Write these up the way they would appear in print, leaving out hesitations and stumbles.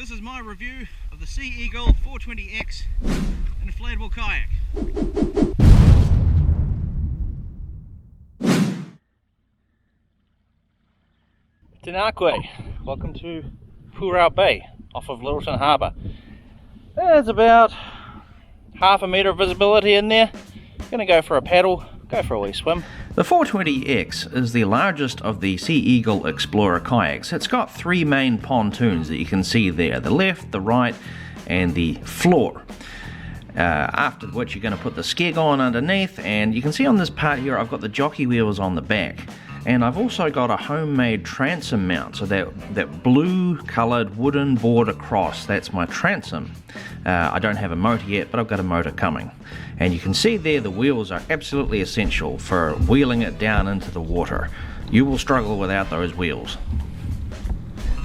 This is my review of the Sea Eagle 420X inflatable kayak. Tinakwe, welcome to Petrol Bay off of Littleton Harbour. There's about half a metre of visibility in there. Gonna go for a paddle, go for a wee swim. The 420X is the largest of the Sea Eagle Explorer kayaks. It's got three main pontoons that you can see there, the left, the right and the floor. After which you're going to put the skeg on underneath, and you can see on this part here I've got the jockey wheels on the back. And I've also got a homemade transom mount, so that blue coloured wooden board across, that's my transom. I don't have a motor yet, but I've got a motor coming. And you can see there the wheels are absolutely essential for wheeling it down into the water. You will struggle without those wheels.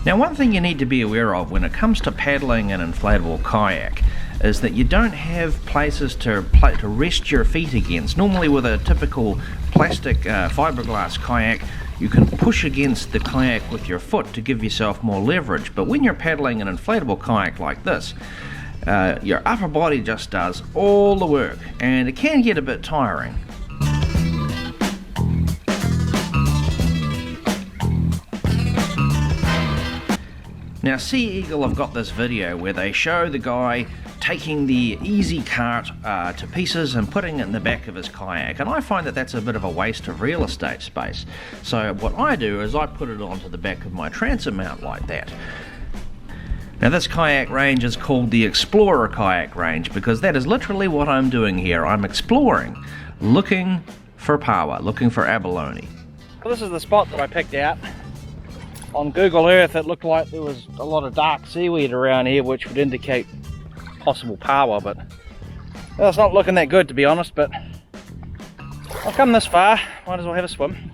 Now, one thing you need to be aware of when it comes to paddling an inflatable kayak is that you don't have places to rest your feet against. Normally with a typical plastic fiberglass kayak, you can push against the kayak with your foot to give yourself more leverage, but when you're paddling an inflatable kayak like this, your upper body just does all the work, and it can get a bit tiring. Now, Sea Eagle have got this video where they show the guy taking the easy cart to pieces and putting it in the back of his kayak, and I find that that's a bit of a waste of real estate space. So what I do is I put it onto the back of my transom mount like that. Now, this kayak range is called the Explorer kayak range because that is literally what I'm doing here. I'm exploring, looking for power, looking for abalone. Well, this is the spot that I picked out. On Google Earth it looked like there was a lot of dark seaweed around here, which would indicate possible power, but well, it's not looking that good, to be honest. But I've come this far, might as well have a swim.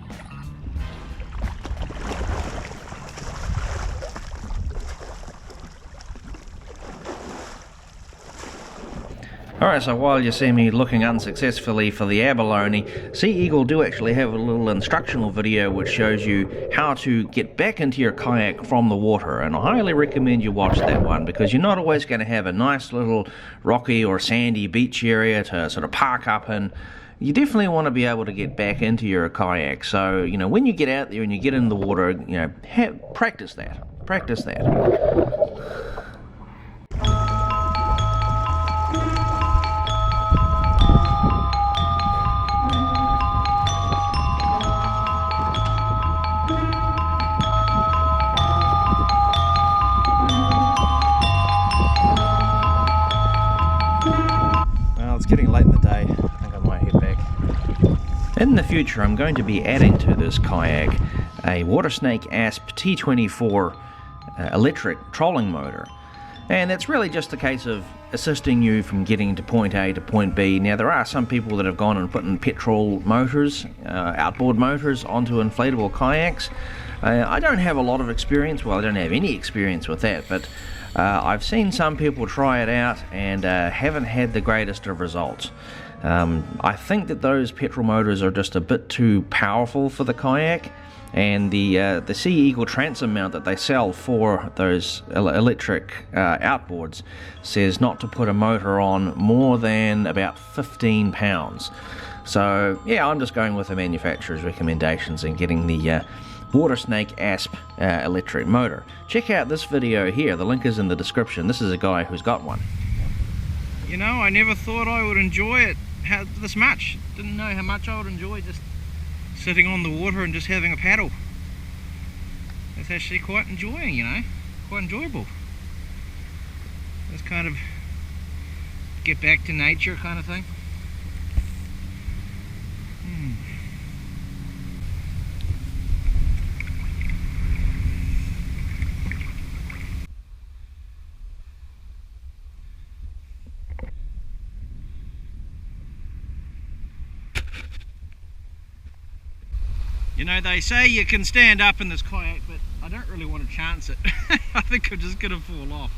Alright, so while you see me looking unsuccessfully for the abalone, Sea Eagle do actually have a little instructional video which shows you how to get back into your kayak from the water, and I highly recommend you watch that one because you're not always going to have a nice little rocky or sandy beach area to sort of park up in. You definitely want to be able to get back into your kayak, so you know, when you get out there and you get in the water, you know, practice that. Practice that. It's getting late in the day. I think I might head back. In the future, I'm going to be adding to this kayak a Watersnake ASP T24 electric trolling motor, and that's really just a case of assisting you from getting to point A to point B. Now, there are some people that have gone and put in Petrol motors, outboard motors, onto inflatable kayaks. I don't have a lot of experience, well, I don't have any experience with that, but I've seen some people try it out and haven't had the greatest of results. I think that those petrol motors are just a bit too powerful for the kayak, and the Sea Eagle transom mount that they sell for those electric outboards says not to put a motor on more than about 15 pounds. So yeah, I'm just going with the manufacturer's recommendations and getting the Watersnake ASP electric motor. Check out this video here, the link is in the description. This is a guy who's got one. You know, I never thought I would enjoy it this much. Didn't know how much I would enjoy just sitting on the water and just having a paddle. It's actually quite enjoying, you know, quite enjoyable. Just kind of get back to nature kind of thing. You know, they say you can stand up in this kayak, but I don't really want to chance it. I think I'm just going to fall off.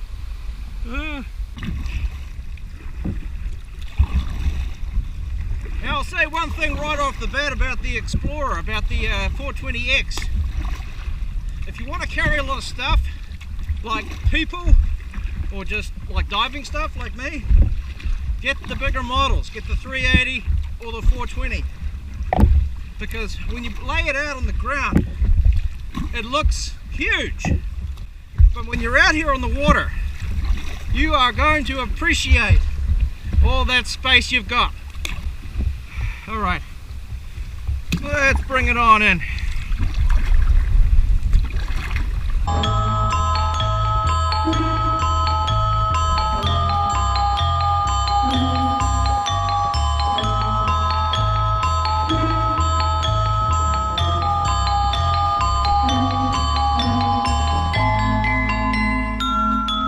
Now, I'll say one thing right off the bat about the Explorer, about the 420X. If you want to carry a lot of stuff, like people or just like diving stuff like me, get the bigger models, get the 380 or the 420, because when you lay it out on the ground it looks huge, but when you're out here on the water you are going to appreciate all that space you've got. Alright, let's bring it on in.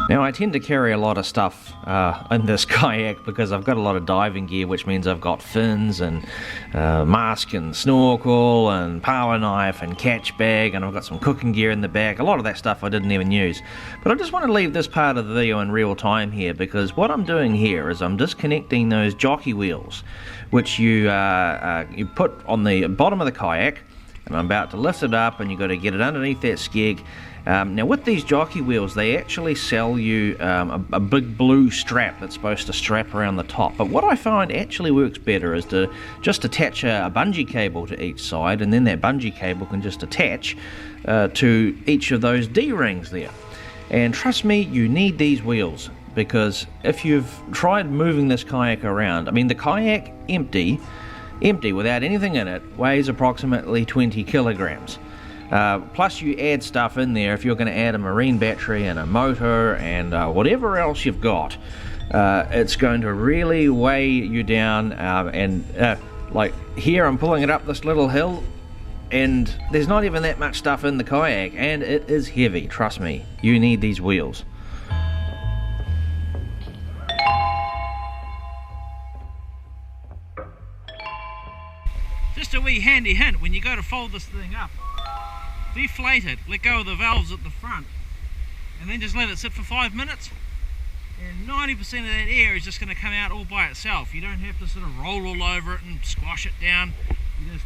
Now I tend to carry a lot of stuff in this kayak because I've got a lot of diving gear, which means I've got fins and mask and snorkel and power knife and catch bag, and I've got some cooking gear in the back. A lot of that stuff I didn't even use. But I just want to leave this part of the video in real time here, because what I'm doing here is I'm disconnecting those jockey wheels, which you put on the bottom of the kayak, and I'm about to lift it up, and you've got to get it underneath that skeg. Now with these jockey wheels, they actually sell you a big blue strap that's supposed to strap around the top, but what I find actually works better is to just attach a bungee cable to each side, and then that bungee cable can just attach to each of those D-rings there. And trust me, you need these wheels, because if you've tried moving this kayak around, I mean the kayak empty without anything in it weighs approximately 20 kilograms. Plus you add stuff in there if you're going to add a marine battery and a motor and whatever else you've got. It's going to really weigh you down, like here I'm pulling it up this little hill and there's not even that much stuff in the kayak, and it is heavy. Trust me, you need these wheels. Just a wee handy hint, when you go to fold this thing up, deflate it, let go of the valves at the front, and then just let it sit for 5 minutes, and 90% of that air is just going to come out all by itself. You don't have to sort of roll all over it and squash it down. You just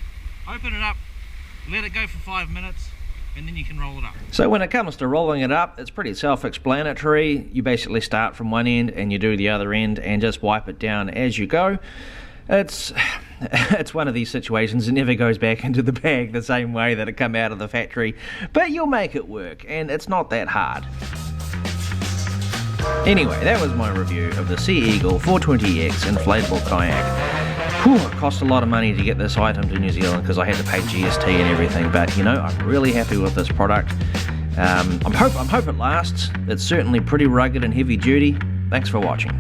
open it up, let it go for 5 minutes, and then you can roll it up. So when it comes to rolling it up, it's pretty self-explanatory. You basically start from one end and you do the other end and just wipe it down as you go. It's one of these situations that never goes back into the bag the same way that it come out of the factory, but you'll make it work, and it's not that hard. Anyway, that was my review of the Sea Eagle 420X inflatable kayak. Whew, it cost a lot of money to get this item to New Zealand because I had to pay GST and everything, but you know, I'm really happy with this product. I hope it lasts. It's certainly pretty rugged and heavy duty. Thanks for watching.